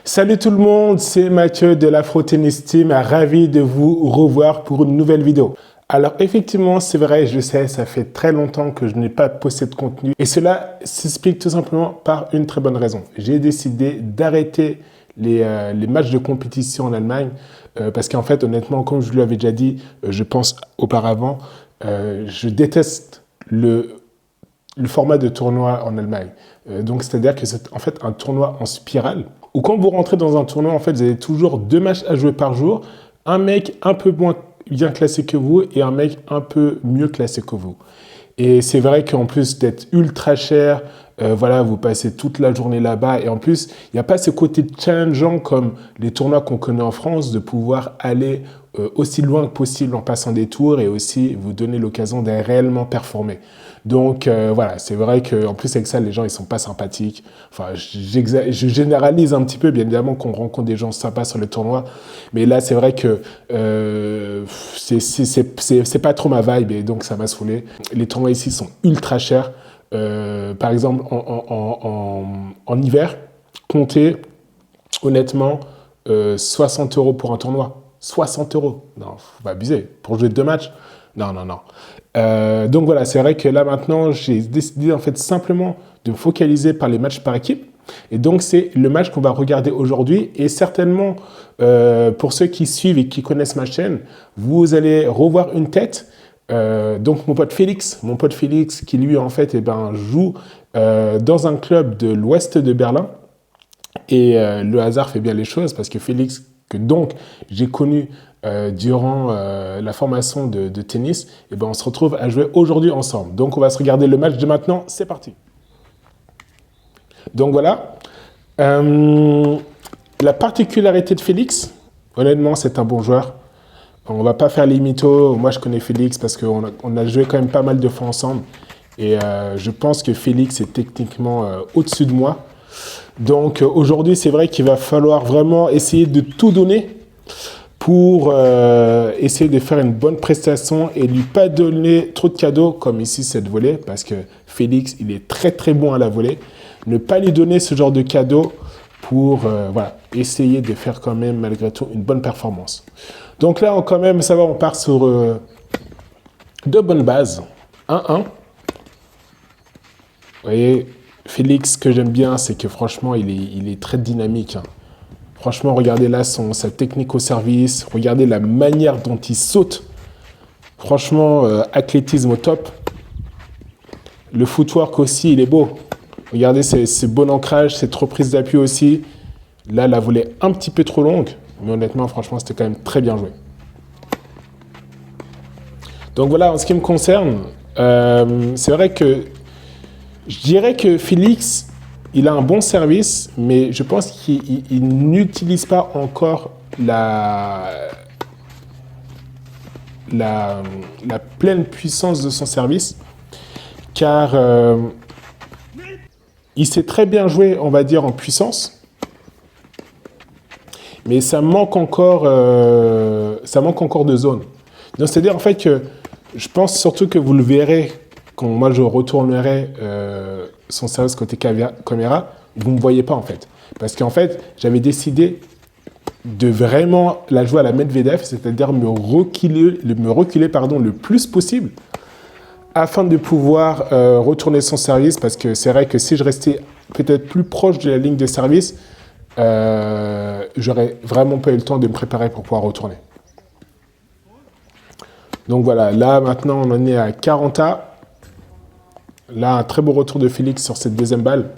Salut tout le monde, c'est Mathieu de l'Afro Tennis Team, ravi de vous revoir pour une nouvelle vidéo. Alors effectivement, c'est vrai, je sais, ça fait très longtemps que je n'ai pas posté de contenu et cela s'explique tout simplement par une très bonne raison. J'ai décidé d'arrêter les matchs de compétition en Allemagne parce qu'en fait, honnêtement, comme je vous l'avais déjà dit, je pense auparavant, je déteste le format de tournoi en Allemagne. Donc, c'est-à-dire que c'est en fait un tournoi en spirale où quand vous rentrez dans un tournoi, en fait, vous avez toujours 2 matchs à jouer par jour, un mec un peu moins bien classé que vous et un mec un peu mieux classé que vous. Et c'est vrai qu'en plus d'être ultra cher, voilà, vous passez toute la journée là-bas et en plus, il n'y a pas ce côté challengeant comme les tournois qu'on connaît en France, de pouvoir aller aussi loin que possible en passant des tours et aussi vous donner l'occasion de réellement performer. Donc voilà, c'est vrai qu'en plus avec ça, les gens, ils sont pas sympathiques. Enfin, je généralise un petit peu, bien évidemment qu'on rencontre des gens sympas sur le tournoi, mais là, c'est vrai que c'est pas trop ma vibe et donc ça m'a saoulé. Les tournois ici sont ultra chers. Par exemple, en hiver, comptez honnêtement 60 € pour un tournoi. 60 €. Non, faut pas abuser. Pour jouer 2 matchs, non, non, non. Donc voilà, c'est vrai que là maintenant, j'ai décidé en fait simplement de me focaliser par les matchs par équipe. Et donc c'est le match qu'on va regarder aujourd'hui. Et certainement, pour ceux qui suivent et qui connaissent ma chaîne, vous allez revoir une tête. Donc mon pote Félix qui lui en fait joue dans un club de l'ouest de Berlin. Et le hasard fait bien les choses parce que Félix, que donc j'ai connu durant la formation de tennis, et on se retrouve à jouer aujourd'hui ensemble. Donc on va se regarder le match de maintenant, c'est parti. Donc voilà. La particularité de Félix, honnêtement, c'est un bon joueur. On va pas faire les mythos. Moi, je connais Félix parce qu'on a joué quand même pas mal de fois ensemble. Et je pense que Félix est techniquement au-dessus de moi. Donc aujourd'hui, c'est vrai qu'il va falloir vraiment essayer de tout donner pour essayer de faire une bonne prestation et lui pas donner trop de cadeaux comme ici cette volée parce que Félix, il est très très bon à la volée. Ne pas lui donner ce genre de cadeaux pour voilà, essayer de faire quand même malgré tout une bonne performance. Donc là, quand même, ça va, on part sur de bonnes bases. 1-1. Vous voyez, Félix, ce que j'aime bien, c'est que franchement, il est très dynamique. Hein. Franchement, regardez là sa technique au service. Regardez la manière dont il saute. Franchement, athlétisme au top. Le footwork aussi, il est beau. Regardez ses bons ancrages, ses reprises d'appui aussi. Là, la volée un petit peu trop longue. Mais honnêtement, franchement, c'était quand même très bien joué. Donc voilà, en ce qui me concerne, c'est vrai que je dirais que Félix, il a un bon service, mais je pense qu'il n'utilise pas encore la pleine puissance de son service, car il sait très bien jouer, on va dire, en puissance, mais ça manque encore de zone. Donc c'est-à-dire en fait que je pense surtout que vous le verrez quand moi je retournerai son service côté caméra, vous ne me voyez pas en fait. Parce qu'en fait, j'avais décidé de vraiment la jouer à la Medvedev, c'est-à-dire me reculer le plus possible afin de pouvoir retourner son service, parce que c'est vrai que si je restais peut-être plus proche de la ligne de service, j'aurais vraiment pas eu le temps de me préparer pour pouvoir retourner. Donc voilà, là maintenant on en est à 40A. Là, un très beau retour de Félix sur cette deuxième balle.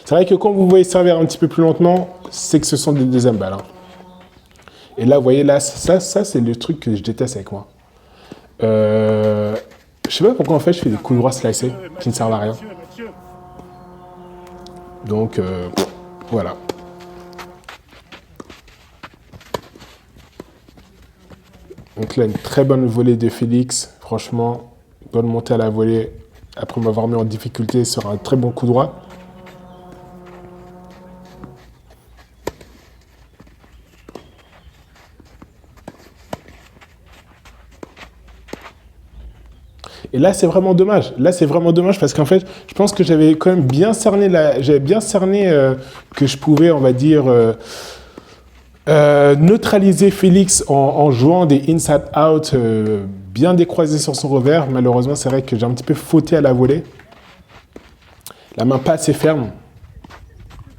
C'est vrai que quand vous voyez servir un petit peu plus lentement, c'est que ce sont des deuxièmes balles. Hein. Et là, vous voyez, là, ça c'est le truc que je déteste avec moi. Je sais pas pourquoi en fait je fais des coups droits slicés qui ne servent à rien. Donc, voilà. Donc là, une très bonne volée de Félix. Franchement, bonne montée à la volée après m'avoir mis en difficulté sur un très bon coup droit. Et là, c'est vraiment dommage. Là, c'est vraiment dommage parce qu'en fait, je pense que j'avais quand même bien cerné, que je pouvais, on va dire, neutraliser Félix en jouant des inside-out bien décroisés sur son revers. Malheureusement, c'est vrai que j'ai un petit peu fauté à la volée. La main pas assez ferme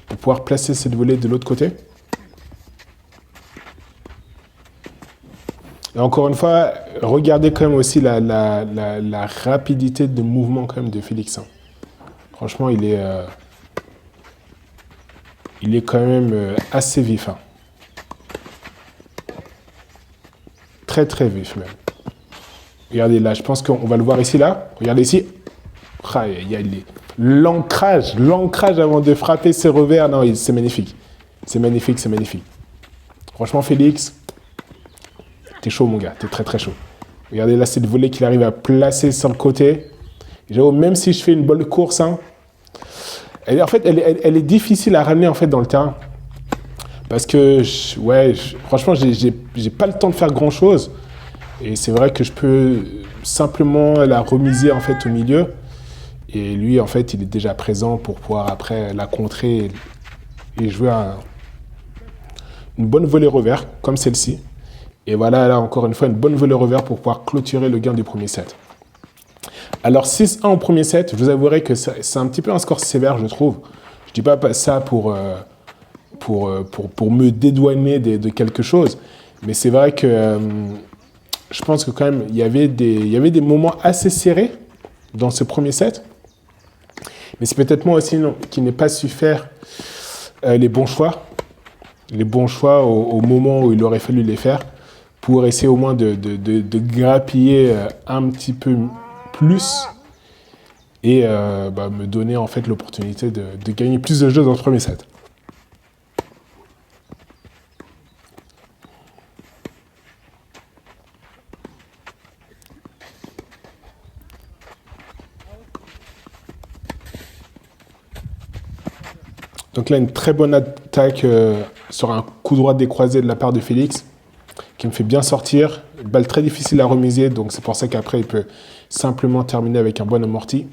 pour pouvoir placer cette volée de l'autre côté. Et encore une fois, regardez quand même aussi la rapidité de mouvement quand même de Félix. Hein. Franchement, il est quand même assez vif. Hein. Très très vif même. Regardez là, je pense qu'on va le voir ici là. Regardez ici. Ah, il y a l'ancrage avant de frapper ses revers. Non, c'est magnifique. C'est magnifique, c'est magnifique. Franchement, Félix, t'es chaud mon gars, t'es très très chaud. Regardez là, cette volée qu'il arrive à placer sur le côté. Même si je fais une bonne course, hein, en fait, elle est difficile à ramener en fait dans le terrain. Parce que, franchement, j'ai pas le temps de faire grand chose. Et c'est vrai que je peux simplement la remiser en fait au milieu. Et lui, en fait, il est déjà présent pour pouvoir après la contrer et jouer une bonne volée revers, comme celle-ci. Et voilà, là, encore une fois, une bonne volée revers pour pouvoir clôturer le gain du premier set. Alors, 6-1 au premier set, je vous avouerai que c'est un petit peu un score sévère, je trouve. Je ne dis pas ça pour me dédouaner de quelque chose. Mais c'est vrai que je pense que quand même, il y avait des moments assez serrés dans ce premier set. Mais c'est peut-être moi aussi qui n'ai pas su faire les bons choix. Les bons choix au moment où il aurait fallu les faire pour essayer au moins de grappiller un petit peu plus et me donner en fait l'opportunité de gagner plus de jeux dans ce premier set. Donc là, une très bonne attaque sur un coup droit décroisé de la part de Félix, qui me fait bien sortir. Une balle très difficile à remiser, donc c'est pour ça qu'après, il peut simplement terminer avec un bon amorti.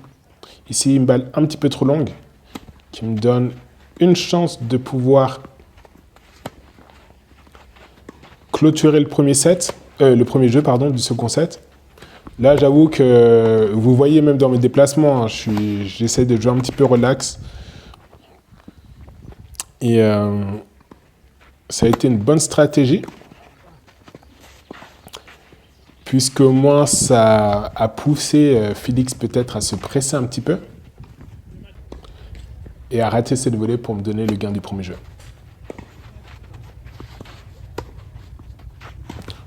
Ici, une balle un petit peu trop longue, qui me donne une chance de pouvoir clôturer le premier jeu du second set. Là, j'avoue que vous voyez même dans mes déplacements, hein, j'essaie de jouer un petit peu relax. Et ça a été une bonne stratégie, puisque au moins ça a poussé Félix peut-être à se presser un petit peu et à rater cette volée pour me donner le gain du premier jeu.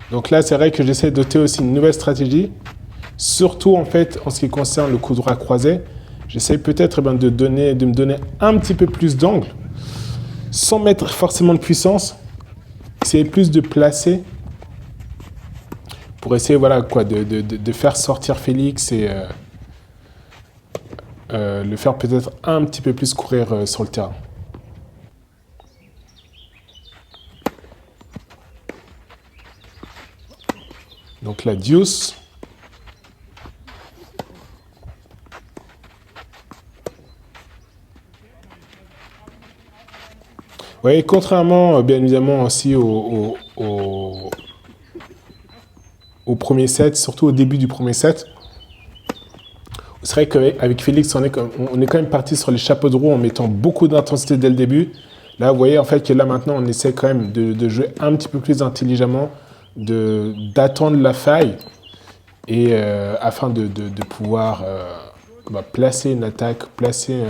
Donc là, c'est vrai que j'essaie d'opter aussi une nouvelle stratégie, surtout en fait en ce qui concerne le coup droit croisé. J'essaie peut-être de me donner un petit peu plus d'angle, sans mettre forcément de puissance, essayer plus de placer pour essayer de faire sortir Félix et le faire peut-être un petit peu plus courir sur le terrain. Donc la deuce. Oui, contrairement bien évidemment aussi au premier set, surtout au début du premier set, c'est vrai qu'avec Félix, on est quand même parti sur les chapeaux de roue en mettant beaucoup d'intensité dès le début. Là, vous voyez en fait que là maintenant, on essaie quand même de jouer un petit peu plus intelligemment, d'attendre la faille et afin de pouvoir placer une attaque, placer,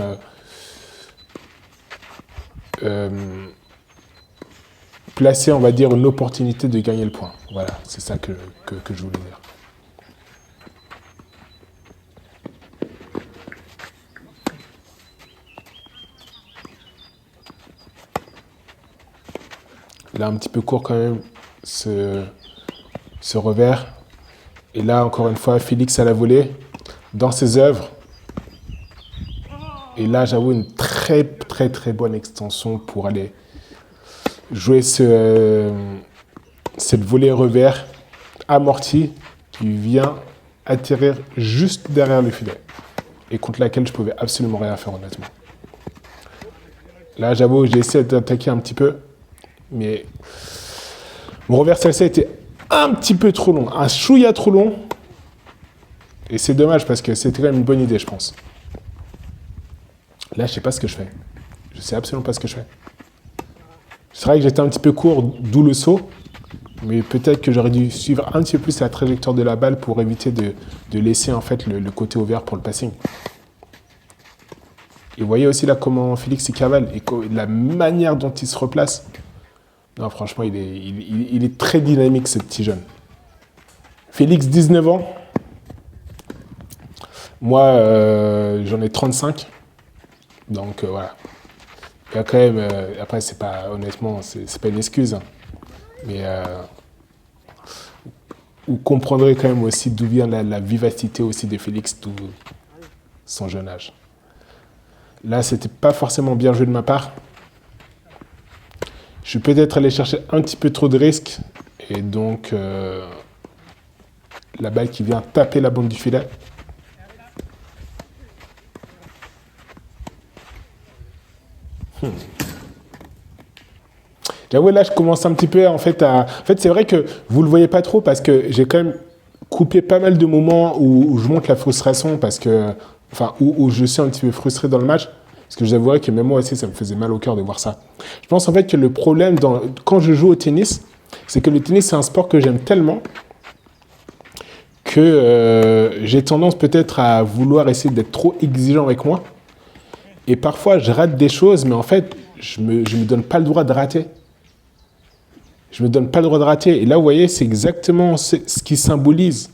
on va dire, une opportunité de gagner le point. Voilà, c'est ça que je voulais dire. Là, un petit peu court quand même, ce revers. Et là, encore une fois, Félix à la volée, dans ses œuvres. Et là, j'avoue, une très, très, très bonne extension pour aller jouer cette volée revers amortie qui vient atterrir juste derrière le filet. Et contre laquelle je pouvais absolument rien faire, honnêtement. Là, j'avoue, j'ai essayé d'attaquer un petit peu. Mais mon revers salsa était un petit peu trop long. Un chouïa trop long. Et c'est dommage parce que c'était quand même une bonne idée, je pense. Là, je sais pas ce que je fais. Je sais absolument pas ce que je fais. C'est vrai que j'étais un petit peu court, d'où le saut. Mais peut-être que j'aurais dû suivre un petit peu plus la trajectoire de la balle pour éviter de laisser en fait le côté ouvert pour le passing. Et vous voyez aussi là comment Félix il cavale et la manière dont il se replace. Non, franchement, il est très dynamique, ce petit jeune. Félix, 19 ans. Moi, j'en ai 35. Donc, voilà. Il y a quand même... après, c'est pas... Honnêtement, c'est pas une excuse. Hein. Mais... vous comprendrez quand même aussi d'où vient la vivacité aussi de Félix, d'où son jeune âge. Là, c'était pas forcément bien joué de ma part. Je suis peut-être allé chercher un petit peu trop de risques. Et donc, la balle qui vient taper la bande du filet. J'avoue, là, je commence un petit peu en fait à... En fait, c'est vrai que vous le voyez pas trop parce que j'ai quand même coupé pas mal de moments où je montre la frustration parce que... Enfin, où je suis un petit peu frustré dans le match. Parce que j'avouerais que même moi aussi, ça me faisait mal au cœur de voir ça. Je pense en fait que le problème quand je joue au tennis, c'est que le tennis, c'est un sport que j'aime tellement que j'ai tendance peut-être à vouloir essayer d'être trop exigeant avec moi. Et parfois, je rate des choses, mais en fait, je me donne pas le droit de rater. Je me donne pas le droit de rater. Et là, vous voyez, c'est exactement ce qui symbolise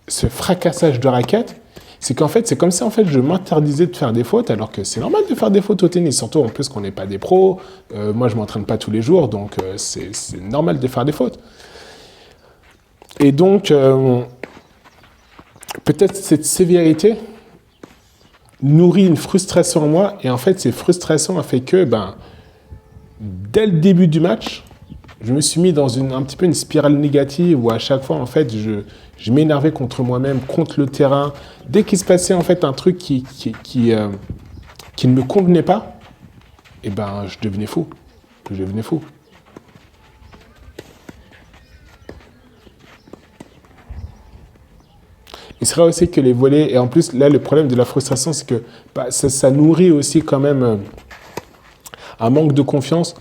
ce fracassage de raquette. C'est qu'en fait, c'est comme si en fait, je m'interdisais de faire des fautes, alors que c'est normal de faire des fautes au tennis, surtout en plus qu'on n'est pas des pros. Moi, je ne m'entraîne pas tous les jours, donc c'est normal de faire des fautes. Et donc, peut-être cette sévérité nourrit une frustration en moi, et en fait, ces frustrations ont fait que, dès le début du match, je me suis mis dans un petit peu une spirale négative où à chaque fois, en fait, je m'énervais contre moi-même, contre le terrain. Dès qu'il se passait en fait un truc qui ne me convenait pas, je devenais fou. Je devenais fou. Il serait aussi que les volets, et en plus, là, le problème de la frustration, c'est que ça nourrit aussi quand même un manque de confiance.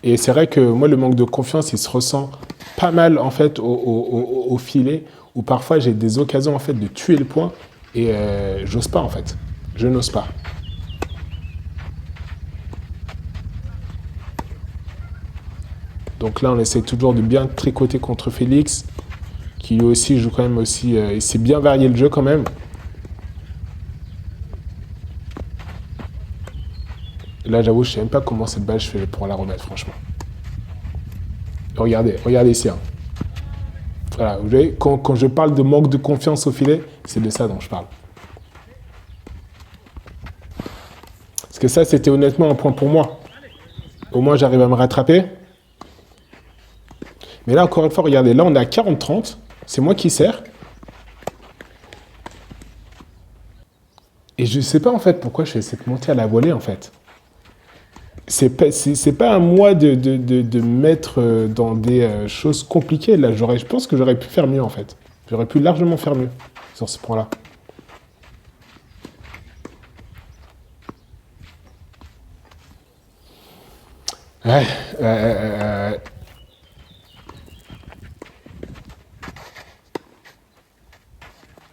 Et c'est vrai que moi, le manque de confiance, il se ressent pas mal en fait au filet, où parfois j'ai des occasions en fait de tuer le point et j'ose pas en fait. Je n'ose pas. Donc là, on essaie toujours de bien tricoter contre Félix, qui lui aussi joue quand même aussi. Il s'est bien varié le jeu quand même. Là, j'avoue, je ne sais même pas comment cette balle je fais pour la remettre, franchement. Regardez ici. Hein. Voilà, vous voyez, quand je parle de manque de confiance au filet, c'est de ça dont je parle. Parce que ça, c'était honnêtement un point pour moi. Au moins, j'arrive à me rattraper. Mais là, encore une fois, regardez, là, on est à 40-30. C'est moi qui sers. Et je ne sais pas, en fait, pourquoi je fais cette montée à la volée, en fait. C'est pas à moi de mettre dans des choses compliquées. Là, je pense que j'aurais pu faire mieux, en fait. J'aurais pu largement faire mieux sur ce point-là. Ouais,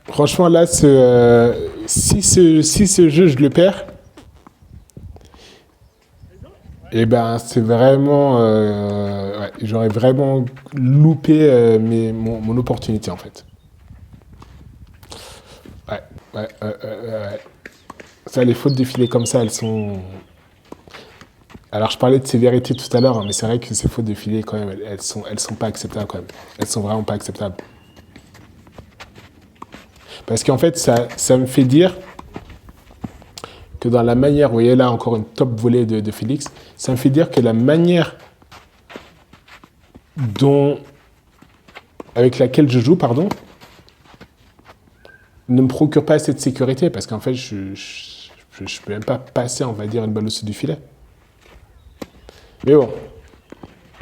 franchement, là, si ce jeu, je le perds, c'est vraiment... ouais, j'aurais vraiment loupé mon opportunité, en fait. Ouais. Ça, les fautes défilées comme ça, elles sont... Alors, je parlais de sévérité tout à l'heure, hein, mais c'est vrai que ces fautes défilées, quand même, elles sont pas acceptables, quand même. Elles sont vraiment pas acceptables. Parce qu'en fait, ça me fait dire que dans la manière, vous voyez là encore une top volée de Félix, ça me fait dire que la manière avec laquelle je joue, ne me procure pas cette sécurité parce qu'en fait, je peux même pas passer, on va dire, une balle au-dessus du filet. Mais bon,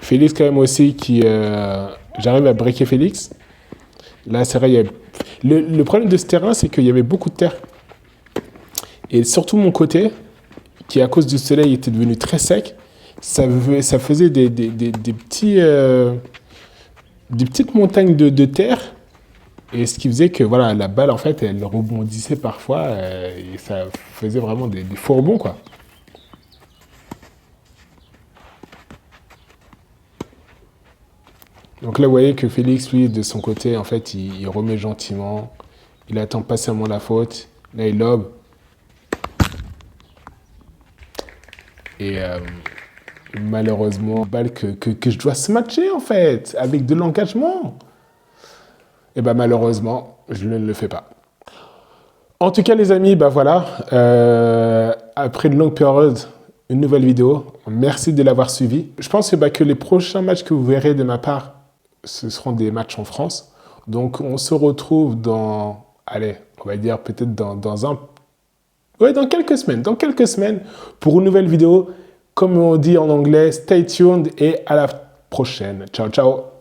Félix quand même aussi qui... j'arrive à breaker Félix. Là, c'est vrai, le problème de ce terrain, c'est qu'il y avait beaucoup de terre. Et surtout mon côté, qui à cause du soleil était devenu très sec, ça faisait des petites montagnes de terre. Et ce qui faisait que voilà, la balle, en fait, elle rebondissait parfois et ça faisait vraiment des faux rebonds, quoi. Donc là, vous voyez que Félix, lui, de son côté, en fait, il remet gentiment. Il attend patiemment la faute. Là, il lobe. Et malheureusement, balle que je dois smatcher, en fait, avec de l'engagement. Et ben malheureusement, je ne le fais pas. En tout cas, les amis, bah voilà. Après une longue période, une nouvelle vidéo. Merci de l'avoir suivi. Je pense que les prochains matchs que vous verrez de ma part, ce seront des matchs en France. Donc, on se retrouve dans, allez, on va dire peut-être dans quelques semaines. Dans quelques semaines pour une nouvelle vidéo. Comme on dit en anglais, stay tuned et à la prochaine. Ciao, ciao.